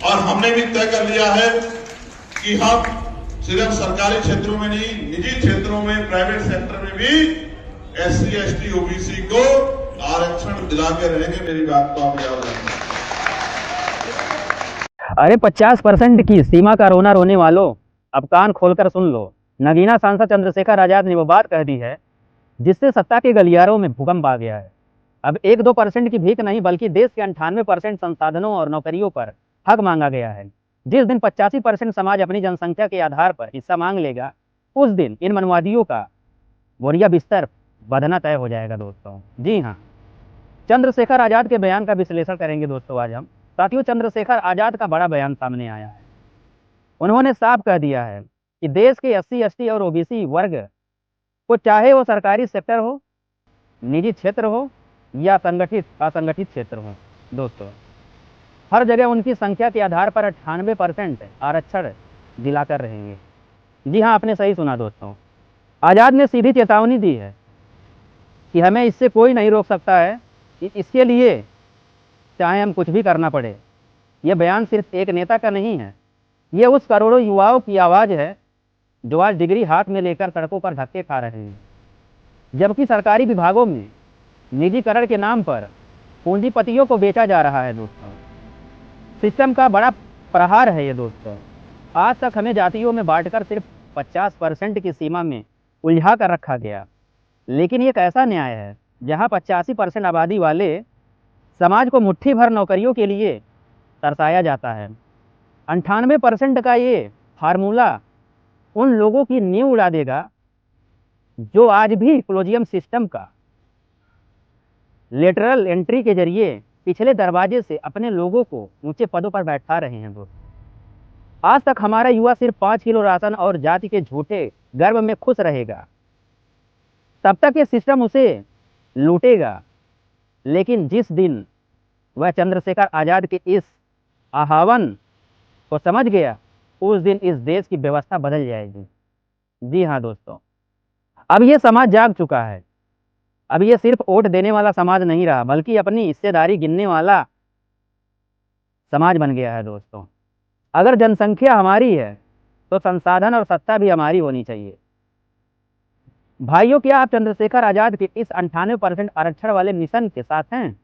और हमने भी तय कर लिया है कि हम सिर्फ सरकारी क्षेत्रों में नहीं, निजी क्षेत्रों में, प्राइवेट सेक्टर में भी SC ST OBC को आरक्षण दिला के रहेंगे। मेरी बात को आप याद रखना। अरे 50% की सीमा का रोना रोने वालों, अब कान खोलकर सुन लो। नगीना सांसद चंद्रशेखर आजाद ने वो बात कह दी है जिससे सत्ता के गलियारों में भूकंप आ गया है। अब 1-2% की भीख नहीं बल्कि देश के 98% संसाधनों और नौकरियों पर हक मांगा गया है। जिस दिन 85% समाज अपनी जनसंख्या के आधार पर हिस्सा मांग लेगा, उस दिन इन मनवादियों का बोरिया बिस्तर बंधना तय हो जाएगा दोस्तों। जी हाँ, चंद्रशेखर आजाद के बयान का विश्लेषण करेंगे दोस्तों आज हम। साथियों, चंद्रशेखर आजाद का बड़ा बयान सामने आया है। उन्होंने साफ कह दिया है कि देश के SC ST और OBC वर्ग को, चाहे वो सरकारी सेक्टर हो, निजी क्षेत्र हो या संगठित असंगठित क्षेत्र हो, दोस्तों हर जगह उनकी संख्या के आधार पर 98% आरक्षण दिलाकर रहेंगे। जी हाँ, आपने सही सुना दोस्तों। आजाद ने सीधी चेतावनी दी है कि हमें इससे कोई नहीं रोक सकता है, इसके लिए चाहे हम कुछ भी करना पड़े। यह बयान सिर्फ एक नेता का नहीं है, ये उस करोड़ों युवाओं की आवाज़ है जो आज डिग्री हाथ में लेकर सड़कों पर धक्के खा रहे हैं, जबकि सरकारी विभागों में निजीकरण के नाम पर पूंजीपतियों को बेचा जा रहा है। दोस्तों, सिस्टम का बड़ा प्रहार है ये दोस्तों। आज तक हमें जातियों में बांटकर सिर्फ 50% की सीमा में उलझा कर रखा गया, लेकिन ये कैसा न्याय है जहाँ 85% आबादी वाले समाज को मुट्ठी भर नौकरियों के लिए तरसाया जाता है। 98% का ये फार्मूला उन लोगों की नींव उड़ा देगा जो आज भी कोलोजियम सिस्टम का लेटरल एंट्री के जरिए पिछले दरवाजे से अपने लोगों को ऊंचे पदों पर बैठा रहे हैं। दोस्तों, आज तक हमारा युवा सिर्फ 5 किलो राशन और जाति के झूठे गर्व में खुश रहेगा, तब तक ये सिस्टम उसे लूटेगा। लेकिन जिस दिन वह चंद्रशेखर आजाद के इस आह्वान को समझ गया, उस दिन इस देश की व्यवस्था बदल जाएगी। जी हाँ दोस्तों, अब ये समाज जाग चुका है। अब ये सिर्फ वोट देने वाला समाज नहीं रहा, बल्कि अपनी हिस्सेदारी गिनने वाला समाज बन गया है। दोस्तों, अगर जनसंख्या हमारी है तो संसाधन और सत्ता भी हमारी होनी चाहिए। भाइयों, क्या आप चंद्रशेखर आजाद के इस 98% आरक्षण वाले मिशन के साथ हैं?